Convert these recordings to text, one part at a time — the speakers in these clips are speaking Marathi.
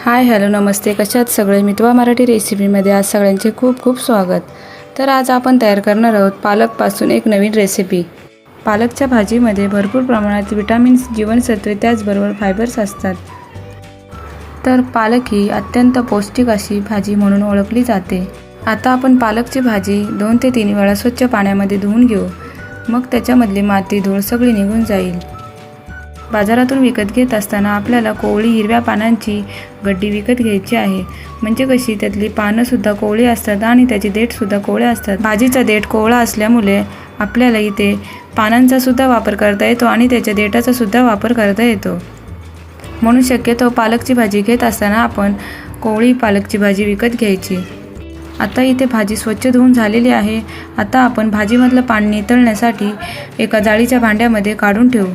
हाय हॅलो नमस्ते, कशात सगळे मितवा मराठी रेसिपीमध्ये आज सगळ्यांचे खूप खूप स्वागत। तर आज आपण तयार करणार आहोत पालकपासून एक नवीन रेसिपी। पालकच्या भाजीमध्ये भरपूर प्रमाणात विटामिन्स, जीवनसत्वे त्याचबरोबर फायबर्स असतात। तर पालक ही अत्यंत पौष्टिक अशी भाजी म्हणून ओळखली जाते। आता आपण पालकची भाजी 2 ते 3 वेळा स्वच्छ पाण्यामध्ये धुवून घेऊ, मग त्याच्यामधली माती धूळ सगळी निघून जाईल। बाजारातून विकत घेत असताना आपल्याला कोवळी हिरव्या पानांची गड्डी विकत घ्यायची आहे, म्हणजे कशी त्यातली पानंसुद्धा कोवळी असतात आणि त्याचे देठसुद्धा कोवळे असतात। भाजीचा देठ कोवळा असल्यामुळे आपल्याला इथे पानांचा सुद्धा वापर करता येतो आणि त्याच्या देठाचा सुद्धा वापर करता येतो। म्हणून शक्यतो पालकची भाजी घेत असताना आपण कोवळी पालकची भाजी विकत घ्यायची। आता इथे भाजी स्वच्छ धुवून झालेली आहे। आता आपण भाजीमधलं पाणी निथळण्यासाठी एका जाळीच्या भांड्यामध्ये काढून ठेवू।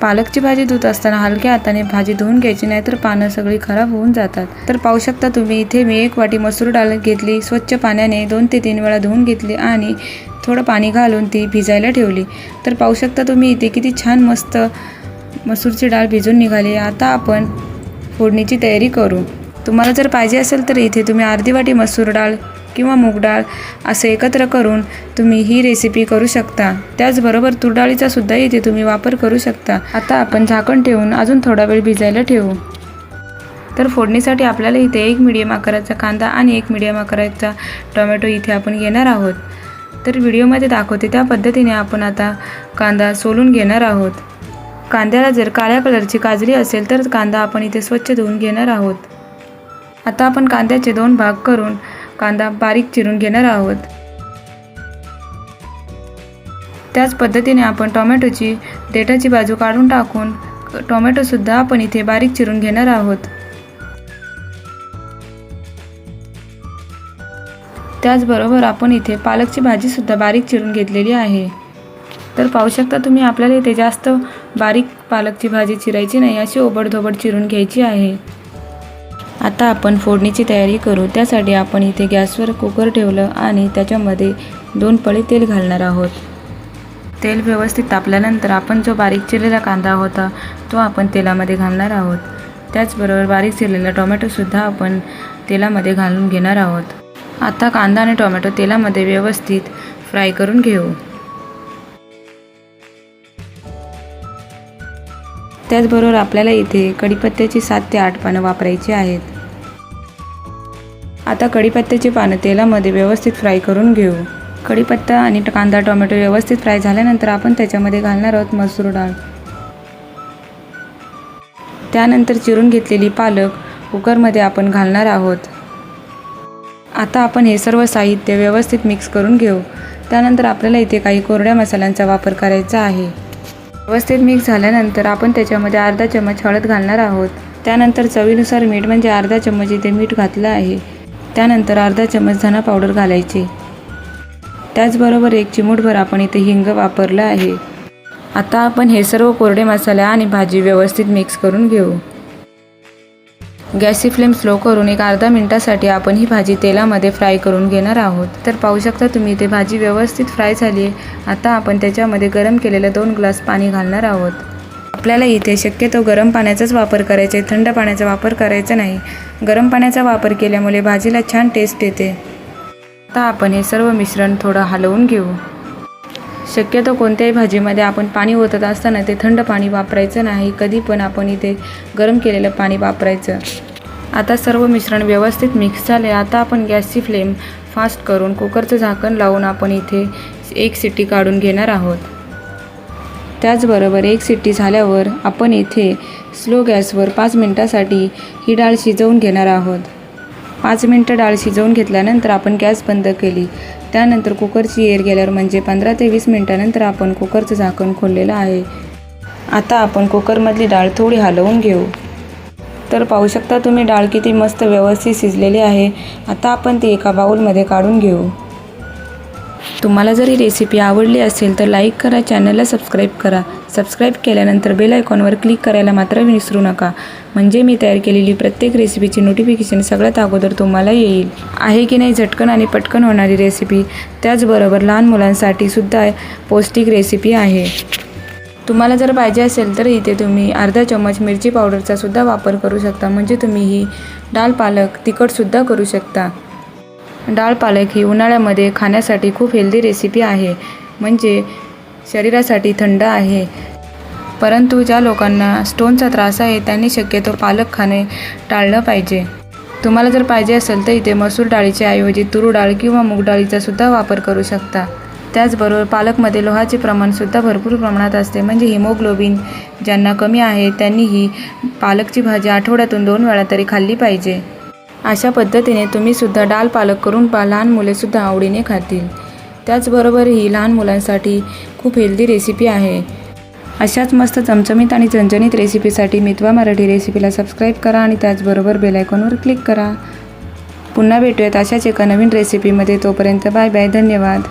पालकची भाजी धुत असताना हलक्या हाताने भाजी धुवून घ्यायची, नाहीतर पानं सगळी खराब होऊन जातात। तर पाहू शकता तुम्ही, इथे मी 1 वाटी मसूर डाळ घेतली, स्वच्छ पाण्याने 2 ते 3 वेळा धुवून घेतली आणि थोडं पाणी घालून ती भिजायला ठेवली। तर पाहू शकता तुम्ही इथे किती छान मस्त मसूरची डाळ भिजून निघाली। आता आपण फोडणीची तयारी करू। तुम्हाला जर पाहिजे असेल तर इथे तुम्ही अर्धी वाटी मसूर डाळ किंवा मूग डाळ असे एकत्र करून तुम्ही ही रेसिपी करू शकता। त्याचबरोबर तूर डाळीचा सुद्धा इथे तुम्ही वापर करू शकता। आता आपण झाकण ठेवून अजून थोडा वेळ भिजायला ठेवू। तर फोडणीसाठी आपल्याला इथे 1 मीडियम आकाराचा कांदा आणि 1 मीडियम आकाराचा टोमॅटो इथे आपण घेणार आहोत। तर व्हिडिओमध्ये दाखवते त्या पद्धतीने आपण आता कांदा सोलून घेणार आहोत। कांद्याला जर काळ्या कलरची काजळी असेल तर कांदा आपण इथे स्वच्छ धुवून घेणार आहोत। आता आपण कांद्याचे 2 भाग करून कांदा बारीक चिरून घेणार आहोत। त्याच पद्धतीने आपण टोमॅटोची देठाची बाजू काढून टाकून टोमॅटो सुद्धा आपण इथे बारीक चिरून घेणार आहोत। त्याचबरोबर आपण इथे पालकची भाजी सुद्धा बारीक चिरून घेतलेली आहे। तर पाहू शकता तुम्ही, आपल्याला इथे जास्त बारीक पालकची भाजी चिरायची नाही, अशी ओबडधोबड चिरून घ्यायची आहे। आता आपण फोडणीची तयारी करू। त्यासाठी आपण इथे गॅसवर कुकर ठेवलं आणि त्याच्यामध्ये 2 पळी तेल घालणार आहोत। तेल व्यवस्थित तापल्यानंतर आपण जो बारीक चिरलेला कांदा होता तो आपण तेलामध्ये घालणार आहोत। त्याचबरोबर बारीक चिरलेला टोमॅटोसुद्धा आपण तेलामध्ये घालून घेणार आहोत। आता कांदा आणि टोमॅटो तेलामध्ये व्यवस्थित फ्राय करून घेऊ। त्याचबरोबर आपल्याला इथे कढीपत्त्याची 7 ते 8 पानं वापरायची आहेत। आता कढीपत्त्याची पानं तेलामध्ये व्यवस्थित फ्राय करून घेऊ। कढीपत्ता आणि कांदा टोमॅटो व्यवस्थित फ्राय झाल्यानंतर आपण त्याच्यामध्ये घालणार आहोत मसूर डाळ। त्यानंतर चिरून घेतलेली पालक कुकरमध्ये आपण घालणार आहोत। आता आपण हे सर्व साहित्य व्यवस्थित मिक्स करून घेऊ। त्यानंतर आपल्याला इथे काही कोरड्या मसाल्यांचा वापर करायचा आहे। व्यवस्थित मिक्स झाल्यानंतर आपण त्याच्यामध्ये अर्धा चमच हळद घालणार आहोत। त्यानंतर चवीनुसार मीठ, म्हणजे अर्धा चमच इथे मीठ घातलं आहे। त्यानंतर अर्धा चमच धना पावडर घालायची। त्याचबरोबर 1 चिमूटभर आपण इथे हिंग वापरलं आहे। आता आपण हे सर्व कोरडे मसाले आणि भाजी व्यवस्थित मिक्स करून घेऊ। गॅसची फ्लेम स्लो करून एक अर्धा मिनिटासाठी आपण ही भाजी तेलामध्ये फ्राय करून घेणार आहोत। तर पाहू शकता तुम्ही, इथे भाजी व्यवस्थित फ्राय झाली आहे। आता आपण त्याच्यामध्ये गरम केलेलं 2 ग्लास पाणी घालणार आहोत। आपल्याला इथे शक्यतो गरम पाण्याचाच वापर करायचा आहे, थंड पाण्याचा वापर करायचा नाही। गरम पाण्याचा वापर केल्यामुळे भाजीला छान टेस्ट येते। आता आपण हे सर्व मिश्रण थोडं हलवून घेऊ। शक्यतो कोणत्याही भाजीमध्ये आपण पाणी ओतत असताना ते थंड पाणी वापरायचं नाही, कधी पण आपण इथे गरम केलेलं पाणी वापरायचं। आता सर्व मिश्रण व्यवस्थित मिक्स झाले। आता आपण गॅसची फ्लेम फास्ट करून कुकरचं झाकण लावून आपण इथे 1 शिट्टी काढून घेणार आहोत। त्याचबरोबर 1 शिट्टी झाल्यावर आपण इथे स्लो गॅसवर 5 मिनिटासाठी ही डाळ शिजवून घेणार आहोत। 5 मिनिटं डाळ शिजवून घेतल्यानंतर आपण गॅस बंद केली। त्यानंतर कुकरची एअर गेल्यावर म्हणजे 15 ते 20 मिनिटानंतर आपण कुकरचं झाकण खोललेलं आहे। आता आपण कुकरमधली डाळ थोडी हलवून घेऊ। तर पाहू शकता तुम्ही, डाळ किती मस्त व्यवस्थित शिजलेली आहे। आता आपण ती एका बाउलमध्ये काढून घेऊ। तुम्हाला जर ही रेसिपी आवडली असेल तर लाईक करा, चॅनलला सबस्क्राईब करा। सबस्क्राईब केल्यानंतर बेल आयकॉनवर क्लिक करायला मात्र विसरू नका, म्हणजे मी तयार केलेली प्रत्येक रेसिपीची नोटिफिकेशन सगळ्यात अगोदर तुम्हाला येईल। आहे की नाही झटकन आणि पटकन होणारी रेसिपी, त्याचबरोबर लहान मुलांसाठी सुद्धा पौष्टिक रेसिपी आहे। तुम्हाला जर पाहिजे असेल तर इथे तुम्ही अर्धा चम्मच मिरची पावडरचा सुद्धा वापर करू शकता, म्हणजे तुम्ही ही डाळ पालक तिखटसुद्धा करू शकता. डाळ पालक ही उन्हाळ्यामध्ये खाण्यासाठी खूप हेल्दी रेसिपी आहे, म्हणजे शरीरासाठी थंड आहे. परंतु ज्या लोकांना स्टोनचा त्रास आहे त्यांनी शक्यतो पालक खाणे टाळलं पाहिजे. तुम्हाला जर पाहिजे असेल तर इथे मसूर डाळीच्या ऐवजी तूर डाळ किंवा मूग डाळीचा सुद्धा वापर करू शकता. त्याचबरोबर पालकमध्ये लोहाचे प्रमाणसुद्धा भरपूर प्रमाणात असते, म्हणजे हिमोग्लोबिन ज्यांना कमी आहे त्यांनी ही पालकची भाजी आठवड्यातून 2 वेळा तरी खाल्ली पाहिजे. अशा पद्धतीने तुम्हीसुद्धा डाळ पालक करून पहा, लहान मुलेसुद्धा आवडीने खातील. त्याचबरोबर ही लहान मुलांसाठी खूप हेल्दी रेसिपी आहे. अशाच मस्त चमचमीत आणि झणझणीत रेसिपीसाठी मितवा मराठी रेसिपीला सबस्क्राईब करा आणि त्याचबरोबर बेल आयकॉनवर क्लिक करा. पुन्हा भेटूयात अशाच एका नवीन रेसिपीमध्ये. तोपर्यंत बाय बाय. धन्यवाद.